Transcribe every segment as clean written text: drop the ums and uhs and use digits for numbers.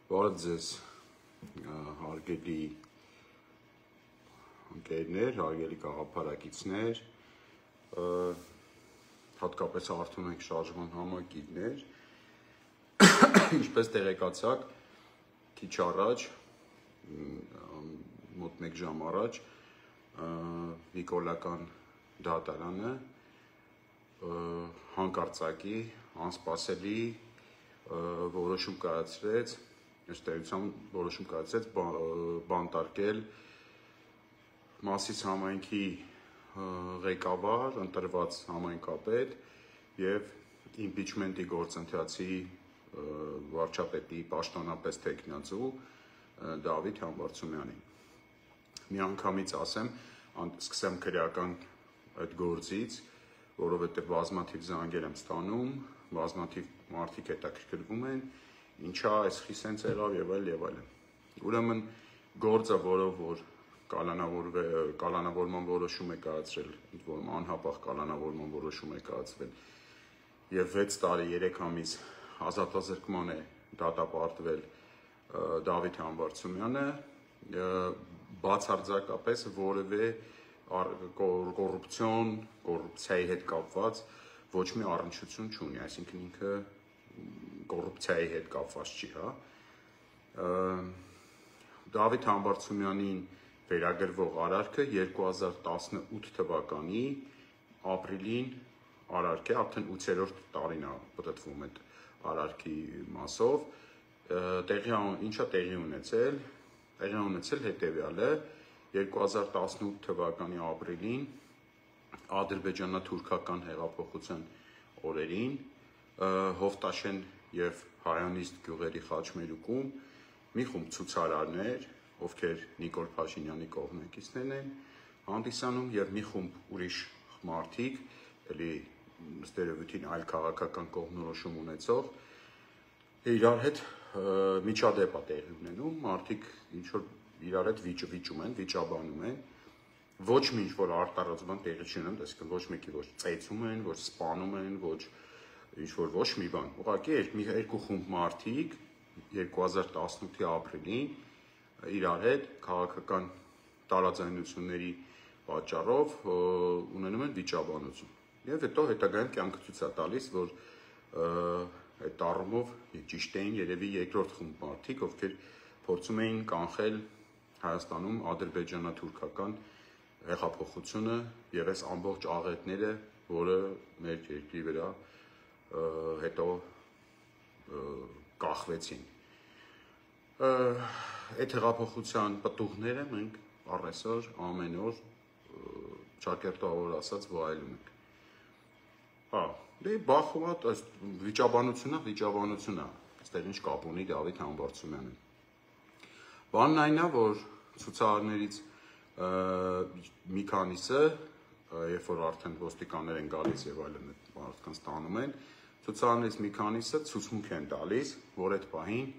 Բարև ձեզ հարգելի ընկերներ, հարգելի գաղափարակիցներ, հատկապես արթուն ենք շարժման համակիրներ, ինչպես տեղեկացաք, քիչ առաջ, մոտ 1 ժամ առաջ, Նիկոլական դատարանը հանկարծակի, անսպասելի որոշում կայացրեց, ըստ էության որոշում կայացրեց բանտարկել Մասիս համայնքի ղեկավար, ընտրված համայնքապետ եւ իմպիչմենտի գործընթացի վարչապետի պաշտոնապես թեկնածու Դավիթ Համբարձումյանին։ Միանգամից ասեմ, սկսեմ քրեական այդ գործից, որովհետեւ բազմաթիվ զանգեր եմ ստանում, բազմաթիվ մարդիկ հետաքրքրվում են, ինչա այս խիսենց եղավ եւ այլն։ Ուրեմն գործը, որով որ կալանավորման որոշում է կայացրել, ինչ որ անհապաղ կալանավորման որոշում է կայացվել եւ 6 տարի 3 ամիս ազատազրկման է դատապարտվել Դավիթ Համբարձումյանը, բացարձակապես որևէ կոռուպցիայի հետ կապված ոչ մի առնչություն չունի, այսինքն ինքը կոռուպցիայի հետ կապված չի, հա։ Դավիթ Համբարձումյանին վերագրվող արարքը 2018 թվականի ապրիլին արարք է, արդեն 8-րդ տարին է պատտվում այդ արարքի մասով, ինչա տեղի ունեցել, հետևյալը 2018 թվականի ապրիլին ադրբեջանա-թուրքական հեղափոխության օրերին Հովտաշեն եւ Հայանիստ գյուղերի խաչմերուկում մի խումբ ցուցարարներ, ովքեր Նիկոլ Փաշինյանի կողմնակիցներն են, հանդիսանում եւ մի խումբ ուրիշ մարդիկ, էլի ըստ երևույթին այլ քաղաքական կողմնորոշում ունեցող, իրար հետ միջադեպ է տեղի ունենում, մարդիկ ինչ որ իրար հետ վիճում են, վիճաբանում են, ոչ մի ինչ որ արտարոց բան տեղի չի ունենում, այսինքն ոչ մեկի ոչ ծեծում են, ոչ սպանում են, ոչ ինչ որ ոչ մի բան։ Ուղղակի երկու խումբ մարդիկ 2018-ի ապրիլին իրար հետ քաղաքական տարաձայնությունների պատճառով ունենում են վիճաբանություն։ Եվ հետո հետագայում կյանքը ցույց է տալիս, որ այդ առումով ճիշտ էին երևի երկրորդ խումբ մարդիկ, ովքեր փորձում էին կանխել Հայաստանում ադրբեջանա-թուրքական հեղափոխությունը եւ այս ամբողջ աղետները, որը մեր երկրի վրա հետո կախվեցին։ Այդ հեղափոխության պտուղները մենք առ այսօր ամեն օր ճակերտավոր ասած վայելում ենք։ Հա, դե բախումատ այս վիճաբանությունն է, այստեղ ինչ կապ ունի Դավիթ Համբարձումյանը։ Բանն այն է, որ ցուցարարներից մի քանիսը, երբ որ արդեն ոստիկաններ են գալիս եւ այլն այդ մարդկանց տանում են, ցուցարարներից մի քանիսը ցուցմունք են տալիս, որ այդ պահին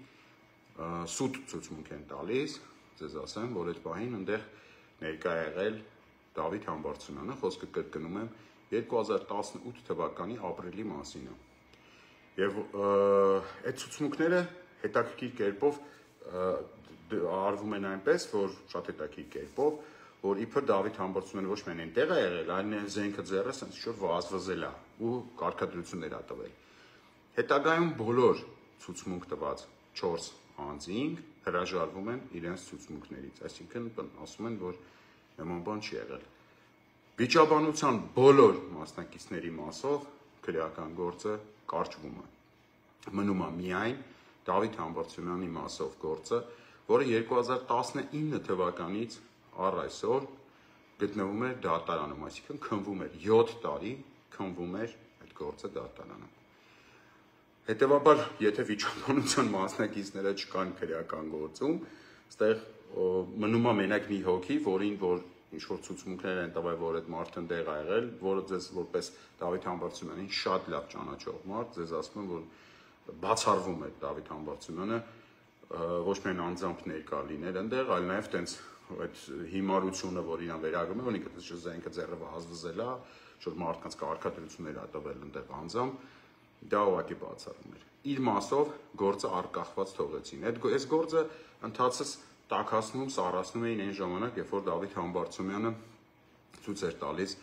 սուտ ցուցմունք են տալիս, ձեզ ասեմ, որ այդ պահին այնտեղ ներկա եղել Դավիթ Համբարձումյանը, խոսքը կրկնում եմ 2018 թվականի ապրիլի մասին է։ Եվ այդ ցուցմունքները հետաքրքիր կերպով արվում են այնպես, որ շատ հետաքրքիր կերպով, որ իբր Դավիթ Համբարձումյանը ոչ միայն այնտեղ է եղել, այլ զենքը ձեռը ասենց ինչ-որ վազվզել է ու կարգադրություններ է տվել։ Հետագայում բոլոր ցուցմունք տված 4 անձինք հրաժարվում են իրենց ցուցմունքներից, այսինքն ասում են, որ նման բան չի եղել։ Վիճաբանության բոլոր մասնակիցների մասով քրեական գործը կարճվում է։ Մնում է միայն Դավիթ Համբարձումյանի մասով գործը, որը 2019 թվականից առ այսօր գտնվում էր դատարանում, այսինքն քննվում էր 7 տարի քննվում էր այդ գործը դատարանում։ Հետևաբար, եթե վիճաբանության մասնակիցները չկան քրեական գործում, այստեղ մնում է մենակ մի հոգի, որին որ ինչ որ ցուցմունքներ են տվել, որ այդ մարդը դեղ ա եղել, որը ձեզ որպես Դավիթ Համբարձումյանին շատ լավ ճանաչող մարդ, ձեզ ասում եմ, որ բացառվում է Դավիթ Համբարձումյանը ոչ միայն անձամբ ներկա լինել այնտեղ, այլ նաև տենց այդ հիմարությունը, որ իրան վերագրում է, որ ինքը զենքը ձեռը վազվզել է, որ մարդկանց կարգադրություններ ա տվել այնտեղ անձամբ, դա ուղղակի բացառում էր։ Իր մասով գործը արկախված թողեցին։ Այս գործը ընթացս տաքացնում, սառացնում էին այն ժամանակ, երբ որ Դավիթ Համբարձումյանը ցույց էր տալիս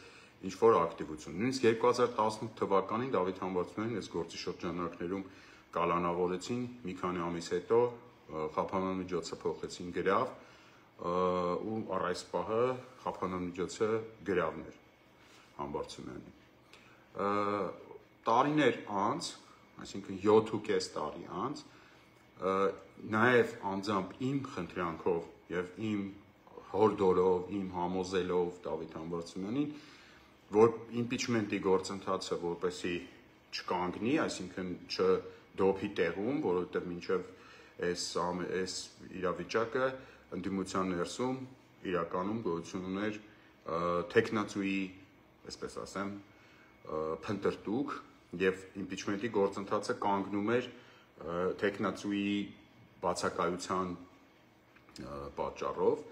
ինչ-որ ակտիվություն։ Նույնիսկ 2018 թվականին Դավիթ Համբարձումյանին այս գործի շրջանակներում կալանավորեցին, մի քանի ամիս հետո խափանամիջոցը փոխեցին գրավ, ու առ այս պահը խափանամիջոցը գրավն էր Համբարձումյանի։ Տարիներ անց, այսինքն 7.5 տարի անց, նաև անձամբ իմ խնդրանքով եւ իմ հորդորով, իմ համոզելով Դավիթ Համբարձումյանին, որ impeachment-ի գործընթացը որպեսի չկանգնի, այսինքն չդոփի տեղում, որովհետեւ մինչեւ այս իրավիճակը ընդդիմության ներսում իրականում գոյություն ուներ տեխնացուի, այսպես ասեմ, փնտրտուք եւ impeachment-ի գործընթացը կանգնում էր տեխնացուի բացակայության պատճառով։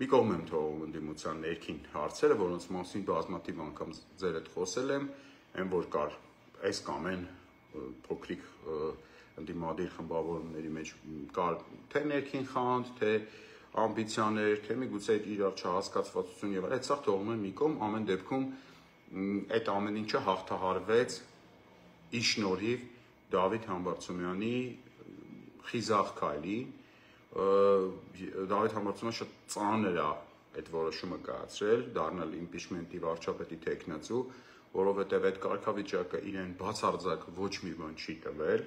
Մի կողմ եմ թողում ընդդիմության ներքին հարցերը, որոնց մասին բազմաթիվ անգամ ձեր հետ խոսել եմ, այն որ կար այս կամ այն փոքրիկ ընդդիմադիր խմբավորումների մեջ կար թե ներքին խանդ, թե ամբիցիաներ, թե միգուցե իրար չհասկացվածություն եւ այլն, այդ սա թողնում եմ մի կողմ, ամեն դեպքում այդ ամեն ինչը հաղթահարվեց ի շնորհիվ Դավիթ Համբարձումյանի խիզախ քայլի։ Դավիթ Համբարձումյանը շատ ծանր է այդ որոշումը կայացրել, դառնալ impeachment-ի վարչապետի տեխնացու, որովհետև այդ կարգավիճակը իրեն բացարձակ ոչ մի բան չի տվել,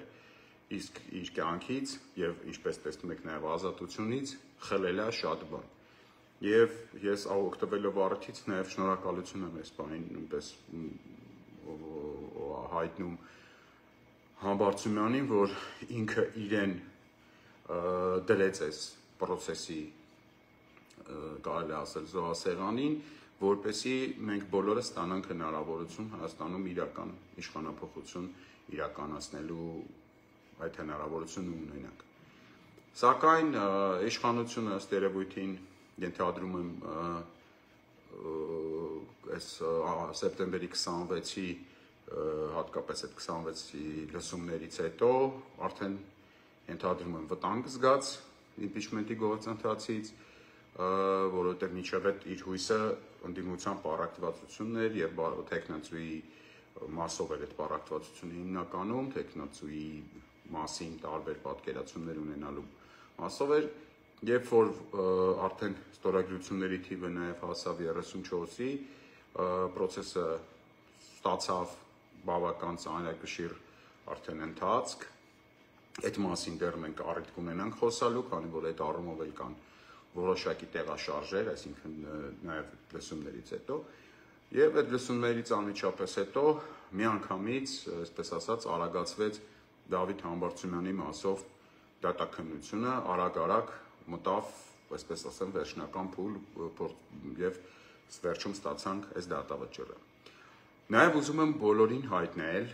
իսկ իր կյանքից եւ ինչպես տեսնում եք նաեւ ազատությունից խլել է շատ բան։ Եվ ես օգտվելով առիթից նաեւ շնորհակալություն եմ այս բանին նույնպես հայտնում Համբարձումյանին, որ ինքը իրեն դրեց այս process-ի կարելի ասել զոհասեղանին, որպեսզի մենք բոլորը ստանանք հնարավորություն Հայաստանում իրական իշխանափոխություն իրականացնելու այդ հնարավորությունը ունենանք։ Սակայն իշխանությունը ըստ երևույթին ենթադրում եմ այս սեպտեմբերի 26-ի հատկապես այդ 26-ի լսումներից հետո արդեն ենթադրում եմ վտանգ զգաց impeachment-ի գործընթացից, որովհետև մինչև այդ իր հույսը ընդդիմության պառակտվածությունն էր եւ տեխնացուի մասով էր այդ պառակտվածությունը հիմնականում, տեխնացուի մասին տարբեր պատկերացումներ ունենալու մասով էր, երբ որ արդեն ստորագրությունների թիվը նաև հասավ 34-ի, process-ը ստացավ բավական ծանրակշիռ արդեն ընթացք, այդ մասին դեռ մենք առիթ կունենանք խոսալու, քանի որ այդ առումով էլ կան որոշակի տեղաշարժեր, այսինքն նաև լսումներից հետո, եւ այդ լսումներից անմիջապես հետո միանգամից, այսպես ասած, արագացվեց Դավիթ Համբարձումյանի մասով դատաքննությունը, արագ մտավ, այսպես ասեմ, վերջնական փուլ եւ վերջում ստացանք այս դատավճիռը։ Նաեւ ուզում եմ բոլորին հայտնել,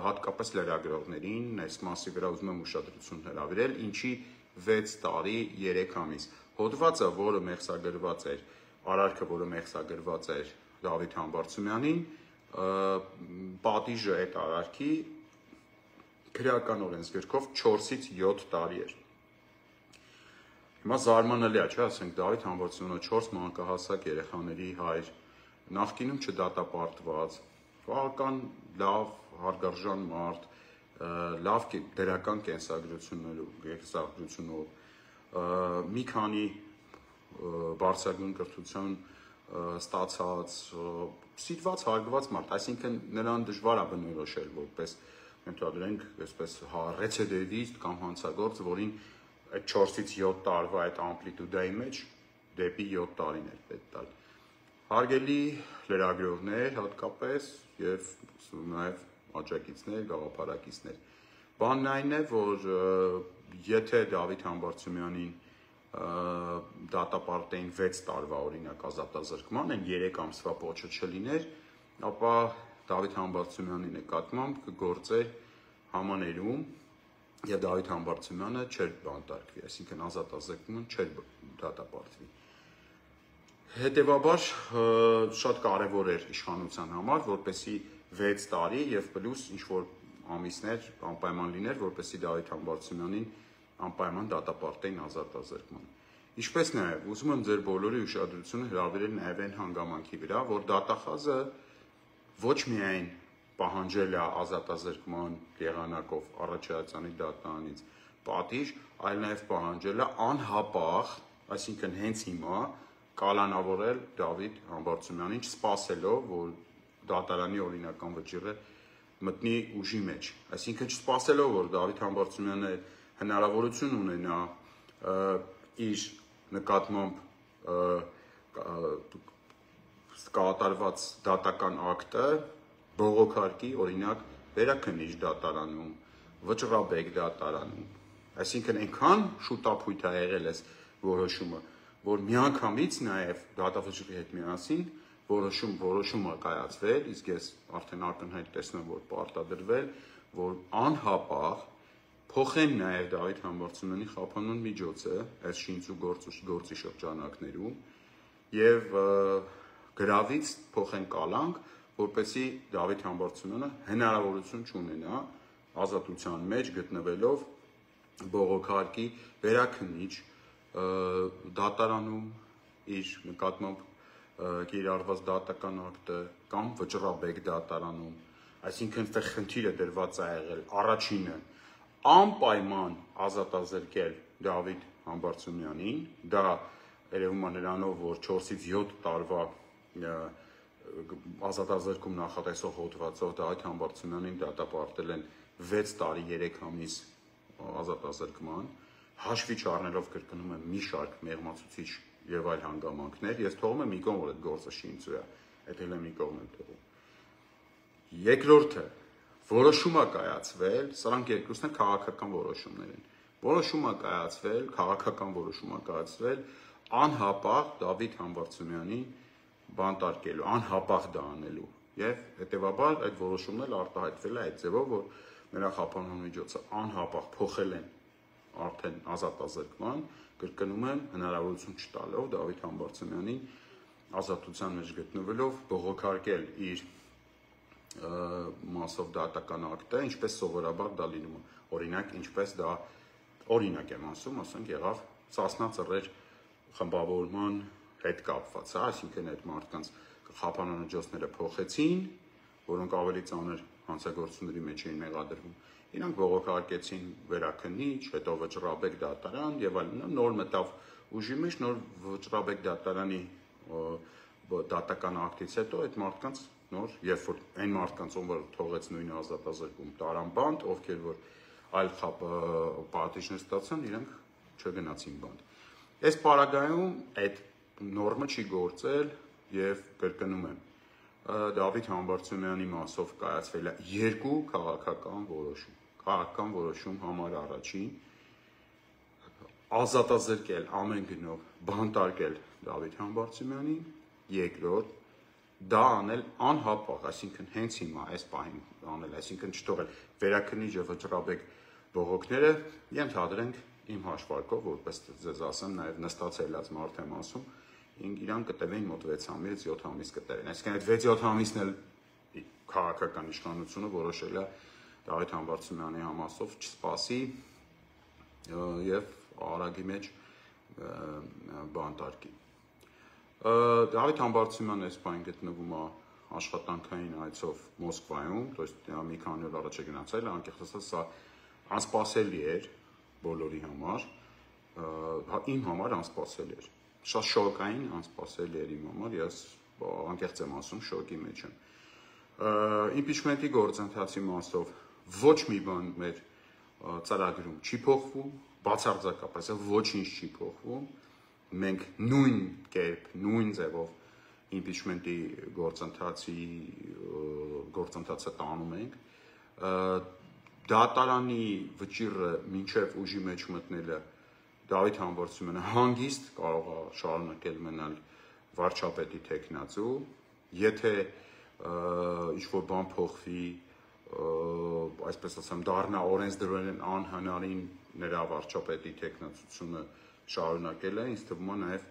հատկապես լրագրողներին, այս մասի վրա ուզում եմ ուշադրություն հրավիրել, ինչի 6 տարի 3 ամիս։ Հոդվածը, որը մեղսագրված էր, արարքը, որը մեղսագրված էր Դավիթ Համբարձումյանին, պատիժը այդ արարքի քրեական օրենսգրքով 4-ից 7 տարի էր։ Հիմա զարմանալի է, չէ՞, ասենք Դավիթ Համբարձումյանը 4 մանկահասակ երեխաների հայր, նախկինում չդատապարտված, բավական լավ, հարգարժան մարդ, լավ դրական կենսագրությունով, մի քանի բարձրագույն կրթություն ստացած, սիրված, հարգված մարդ, այսինքն նրան դժվար է բնորոշել որպես ենթադրենք, այսպես ռեցեդիվիստ կամ հանցագործ, որին այդ 4-ից 7 տարվա այդ ամպլիտուդայի մեջ դեպի 7 տարին էր պետք տալ։ Հարգելի լրագրողներ, հատկապես եւ նաեւ աջակիցներ, գաղափարակիցներ։ Բանն այն է, որ եթե Դավիթ Համբարձումյանին դատապարտեին 6 տարվա օրինակ ազատազրկման, այն 3 ամսվա պոչը չլիներ, ապա Դավիթ Համբարձումյանի նկատմամբ կգործեր համաներում եւ Դավիթ Համբարձումյանը չէր բանտարկվի, այսինքն ազատազրկման չէր դատապարտվի։ Հետևաբար շատ կարևոր էր իշխանության համար, որպեսզի 6 տարի եւ պլյուս ինչ որ ամիսներ անպայման լիներ, որպեսզի Դավիթ Համբարձումյանին անպայման դատապարտեին ազատազրկման։ Ինչպես նաև ուզում եմ ձեր բոլորի ուշադրությունը հրավիրել նաև այն հանգամանքի վրա, որ դատախազը ոչ միայն պահանջել է ազատազրկման եղանակով Առաքելածանի դատարանից պատիժ, այլ նաև պահանջել է անհապաղ, այսինքն հենց հիմա կալանավորել Դավիթ Համբարձումյանին, չսպասելով, որ դատարանի օրինական վճիռը մտնի ուժի մեջ, այսինքն չսպասելով, որ Դավիթ Համբարձումյանը հնարավորություն ունենա իր նկատմամբ կատարված դատական ակտը բողոքարկի, օրինակ, վերաքննիչ դատարանում, վճռաբեկ դատարանում, այսինքն այնքան շուտափույթ է եղել այս որոշումը, որ միանգամից նաև դատավճիռի հետ միասին որոշում է կայացվել, իսկ ես արդեն ակնհայտ տեսնում, որ պարտադրվել, որ անհապաղ փոխեն նաև Դավիթ Համբարձումյանի խափանուն միջոցը այս շինչ ու գործի շրջանակներում եւ գրավից փոխեն կալանք, որպեսզի Դավիթ Համբարձումյանը հնարավորություն չունենա ազատության մեջ գտնվելով բողոքարկի վերաքննիչ դատարանում իր նկատմամբ կիրառված դատական ակտը կամ վճռաբեկ դատարանում, այսինքն այստեղ խնդիրը դրված է եղել առաջինը անպայման ազատազրկել Դավիթ Համբարձումյանին, դա երևում է նրանով, որ 4-ից 7 տարվա ազատազրկում նախատեսող հոդվածով Դավիթ Համբարձումյանին դատապարտել են 6 տարի 3 ամիս ազատազրկման, հաշվի չառնելով կրկնում եմ մի շարք մեղմացուցիչ եւ այլ հանգամանքներ, ես թողում եմ մի կողմ, որ այդ գործը շինծու է, այդ էլ մի կողմ եմ թողում։ Երկրորդը որոշում է կայացվել, սրանք երկուսն էլ քաղաքական որոշումներ են։ Որոշում է կայացվել, քաղաքական որոշում է կայացվել անհապաղ Դավիթ Համբարձումյանին բանտարկելու, անհապաղ դա անելու եւ հետեւաբար այդ որոշումն էլ արտահայտվել է այդ ձևով, որ նրա խափանուն միջոցը անհապաղ փոխել են արդեն ազատազրկման, կրկնում եմ, հնարավորություն չտալով Դավիթ Համբարձումյանին ազատության մեջ գտնվելով բողոքարկել իր մասով դատական ակտը, ինչպես սովորաբար դա լինում է, օրինակ, ինչպես դա օրինակ եմ ասենք, եղավ Սասնա ծռեր խմբավորման հետ կապված, այսինքն այդ մարդկանց խափանուն միջոցները փոխեցին, որոնք ավելի ծանր հանցագործությունների մեջ էին մեղադրվում, իրանք բողոքարկեցին վերաքննիչ, հետո վճռաբեկ դատարան եւ այլն, նոր մտավ ուժի մեջ, նոր վճռաբեկ դատարանի դատական ակտից հետո այդ մարդկանց նոր, երբ որ այն մարդկանց, ով որ թողեց նույն ազատազրկում տարան բանտ, ովքեր որ այլ պատիժներ ստացան, իրանք չգնացին բանտ։ Այս պարագայում այդ նորմը չի գործել եւ կրկնում եմ, Դավիթ Համբարձումյանի մասով կայացվել է երկու քաղաքական որոշում։ Քաղաքական որոշում համար առաջին ազատազրկել ամեն գնով բանտարկել Դավիթ Համբարձումյանին, երկրորդ դա անել անհապաղ, այսինքն հենց հիմա այս պահին անել, այսինքն չթողել վերաքննիչ եւ վճռաբեկ բողոքները, ենթադրենք իմ հաշվարկով, որպես ձեզ ասեմ, նաեւ նստածելած մարդ եմ ասում, իրան կտևեն մոտ 6 ամիս, 7 ամիս կտևեն։ Այսինքն այդ 6-7 ամիսն էլ քաղաքական իշխանությունը որոշել է Դավիթ Համբարձումյանի համասով չսպասի եւ արագի մեջ բանտարկի։ Դավիթ Համբարձումյանը այս բան գտնվում է աշխատանքային այցով Մոսկվայում, то есть մի քանի օր առաջ է գնացել, անկեղծ ասած սա անսպասելի էր բոլորի համար, իմ համար անսպասելի էր։ Շատ շոկային անսպասելի էր իմ համար, ես անկեղծ եմ ասում, շոկի մեջ եմ։ Իմպիչմենտի գործընթացի մասով ոչ մի բան մեր ծրագրում չի փոխվում, բացարձակապես ոչինչ չի փոխվում։ Մենք նույն կերպ, նույն ձևով իմպիչմենտի գործընթացը տանում ենք։ Դատարանի վճիռը մինչև ուժի մեջ մտնելը Դավիթ Համբարձումյանը հանգիստ կարող է շարունակել մնալ վարչապետի թեկնածու, եթե ինչ-որ բան փոխվի, այսպես ասեմ, դառնա օրենսդրորեն անհնարին նրա վարչապետի թեկնածությունը շարունակելը, ինձ թվում է նաև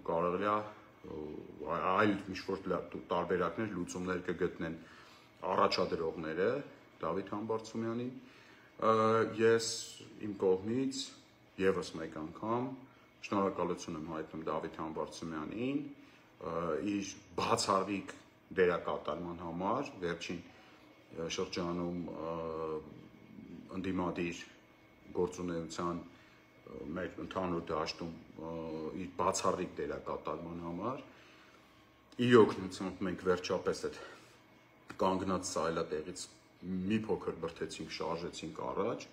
կարող է այլ ինչ-որ տարբերակներ, լուծումներ կգտնեն առաջադրողները, Դավիթ Համբարձումյանին, ես իմ կողմից եւս մեկ անգամ շնորհակալություն եմ հայտնում Դավիթ Համբարձումյանին իր բացառիկ դերակատարման համար վերջին շրջանում ընդդիմադիր գործունեության մեր ընդհանուր դաշտում իր բացառիկ դերակատարման համար իր օգնությամբ մենք վերջապես այդ կանգնած սայլատեղից մի փոքր բրդեցինք, շարժեցինք առաջ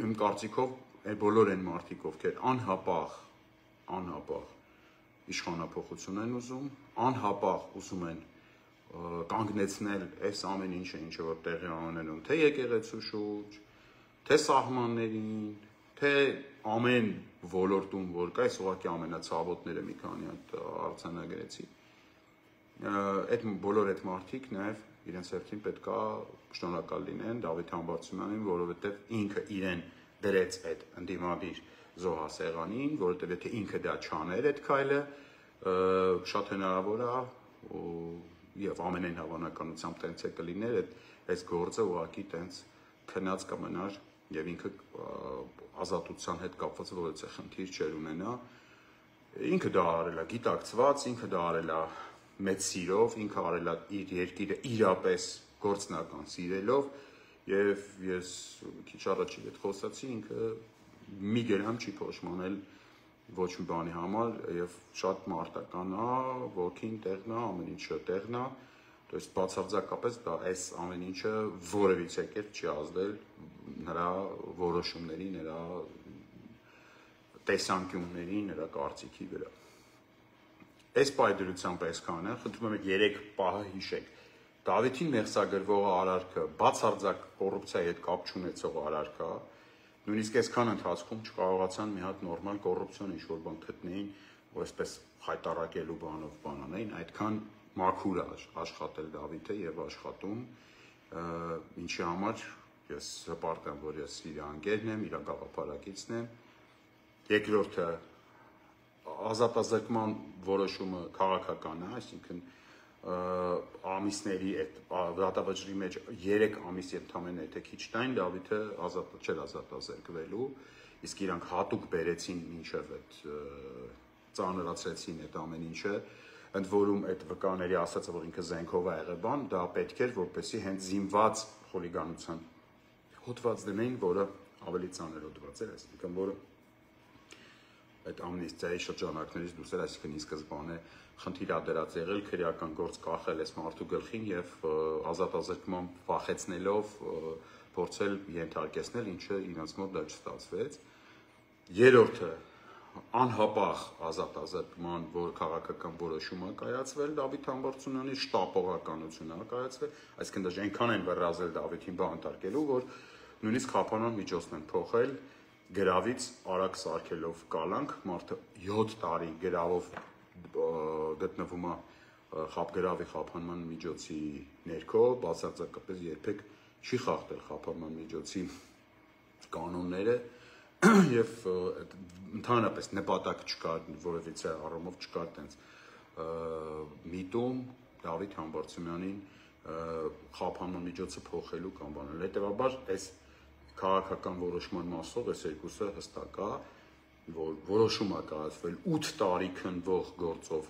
իմ կարծիքով բոլոր այն մարդիկ ովքեր անհապաղ իշխանափոխություն են ուզում, անհապաղ ուզում են կանգնեցնել այս ամեն ինչը, ինչը որ տեղի ունենում, թե եկեղեցու շուրջ, թե սահմաններին, թե ամեն ոլորտում, որ կա, այս ուղղակի ամենացավոտները մի քանի հատ արձանագրեցի։ Այդ բոլոր այդ մարդիկ նաև իրենց հերթին պետքա շնորհակալ լինեն Դավիթ Համբարձումյանին, որովհետև ինքը իրեն դրեց այդ ընդդիմադիր զոհասեղանին, որովհետև եթե ինքը դա չաներ այդ քայլը, շատ հնարավոր է եւ ամենայն հավանականությամբ տենց է կլիներ այս գործը ուղղակի տենց քնած կմնար եւ ինքը ազատության հետ կապված որևէ խնդիր չեր ունենա ինքը դա արել է գիտակցված ինքը դա արել է մեծ սիրով ինքը արել է իր երկիրը իրապես գործնական սիրելով եւ ես քիչ առաջ իդ խոսացի ինքը մի գրամ չի փոշմանել ոչ մի բանի համար եւ շատ մարտական է ոգին տեղն է ամեն ինչը տեղն է то есть բացարձակապես դա այս ամեն ինչը որևիցե կերպ չի ազդել նրա որոշումների նրա տեսանկյունների նրա կարծիքի վրա այս պայդրությամբ այսքանը խնդրում եմ 3 պահը հիշեք Դավիթին մեղսագրվող արարքը բացարձակ կոռուպցիայի հետ կապ չունեցող արարքը նույնիսկ այսքան ընթացքում չկարողացան մի հատ նորմալ կոռուպցիոն ինչ-որ բան գտնեին, որ այսպես հայտարարելու բանով բանանային, այդքան մաքուր աշխատել Դավիթը եւ աշխատում, ինչի համար ես հպարտ եմ, որ ես իր անգերն եմ, իր գաղափարակիցն եմ։ Երկրորդը ազատազրկման որոշումը քաղաքական է, այսինքն ամիսների այդ վրատավճռի մեջ 3 ամիս ընդամենը եթե քիչ տային Դավիթը չէր ազատազրկվելու իսկ իրանք հատուկ բերեցին մինչև այդ ծանրացրեցին այդ ամեն ինչը ընդ որում այդ վկաների ասածը որ ինքը զենքով է եղել բան դա պետք էր որպեսզի հենց զինված խուլիգանության հոդված դնեին որը ավելի ծանր հոդված էր այսինքն որը այդ ամնիստիայի շրջանակներից դուրս էր այսինքն ի սկզբանե խնդիր ա դրած եղել քրեական գործ կախել այս մարդու գլխին եւ ազատազրկման վախեցնելով փորձել ենթարկեցնել ինչը իրենց մոտ դա չստացվեց երրորդը անհապաղ ազատազրկման որ քաղաքական որոշում է կայացվել Դավիթ Համբարձումյանի շտապողականություն է կայացվել այսինքն դա այնքան են վռազել Դավիթին բանտարկելու որ նույնիսկ խափանման միջոցն են փոխել գրավից արագ սարքելով կալանք մարդը 7 տարի գրավով գտնվում է խապգրավի խափանման միջոցի ներքո բացարձակապես երբեք չի խախտել խափանման միջոցի կանոնները եւ ընդհանրապես նպատակ չկար որևիցե առումով չկար տենց միտում Դավիթ Համբարձումյանին խափանման միջոցը փոխելու կամ բանել հետեւաբար այս քաղաքական որոշման մասով այս երկուսը հստակ է որ որոշում է կայացվել 8 տարի քննվող գործով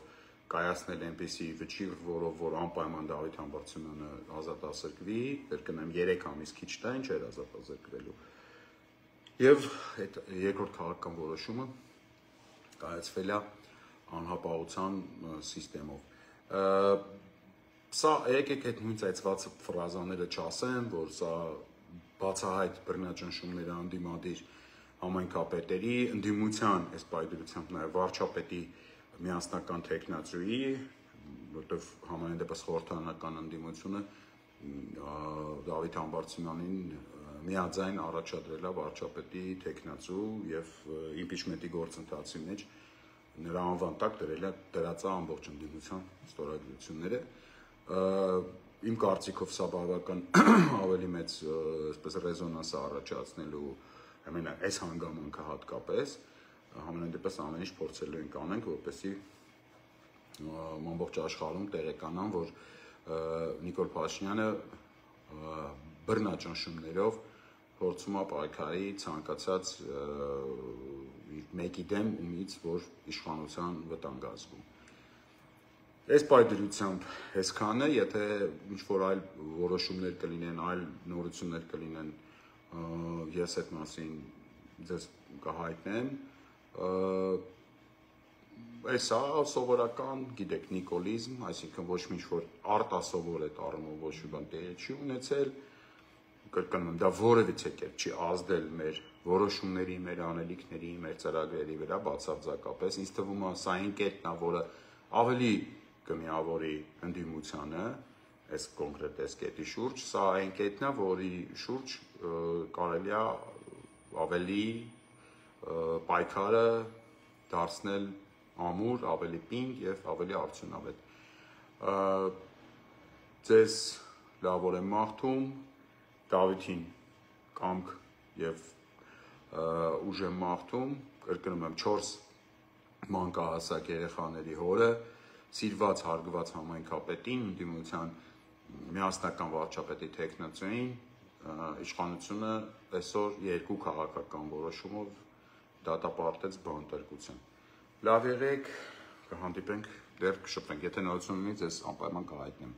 կայացնել այնպիսի վճիռ, որով որ անպայման Դավիթ Համբարձումյանը ազատազրկվի, կրկնեմ 3 ամիս քիչ տային չէր ազատազրկվելու։ Եվ այդ երկրորդ քաղաքական որոշումը կայացվել է անհապաղության համակարգով։ Սա եկեք այդ նույն ծայծված ֆրազաները չասեմ, որ սա բացահայտ բռնաճնշումներ անդիմադիր համայնքապետերի ընդդիմության այս պայդրությամբ նաև վարչապետի միասնական տեխնացուի, որտեղ համենայն դեպս խորհրդարանական ընդդիմությունը Դավիթ Համբարձումյանին միաձայն առաջադրել է վարչապետի տեխնացու եւ իմպիչմենտի գործընթացի մեջ նրա անվան տակ դրած է ամբողջ ընդդիմության ստորագրությունները իմ կարծիքով սա բավական ավելի մեծ այսպես ռեզոնանս առաջացնելու ամենա այս հանգամանքը հատկապես համենայն դեպս ամեն ինչ փորձելու ենք անենք որպեսզի ամբողջ աշխարհում տեղեկանան որ Նիկոլ Փաշինյանը բռնաճնշումներով փորձում է պայքարի ցանկացած մեկի դեմ, ումից որ իշխանության վտանգ ազգում։ Այս պայդրությամբ այսքան է, եթե ինչ-որ այլ որոշումներ կլինեն, այլ նորություններ կլինեն, ես այդ մասին ձեզ կհայտնեմ, Այսա սովորական, գիտեք, նիկոլիզմ, այսինքն ոչ մի ինչ-որ արտասովոր այդ առումով ոչ մի բան տեղի չի ունեցել, կրկնում եմ, դա որևիցե կերպ չի ազդել մեր որոշումների, մեր անելիքների, մեր ծրագրերի վրա բացարձակապես, ինձ թվում է սա այն կետն է, որը ավելի կմիավորի ընդդիմությանը, այս կոնկրետ այս կետի շուրջ, սա այն կետն է, որի շուրջ կարելի է ավելի պայքարը դարձնել ամուր, ավելի պինդ եւ ավելի արդյունավետ։ Ձեզ լավ օր եմ մաղթում, Դավիթին կամք եւ ուժ եմ մաղթում, կրկնում եմ 4 մանկահասակ երեխաների հորը, սիրված հարգված համայնքապետին, ընդդիմության միասնական վարչապետի տեխնացուին, իշխանությունը այսօր 2 քաղաքական որոշումով դատապարտեց բանտարկության։ Լավ եղեք, կհանդիպենք, դեռ կշփվենք, եթե նորություն ունի, ձեզ անպայման կհայտնեմ։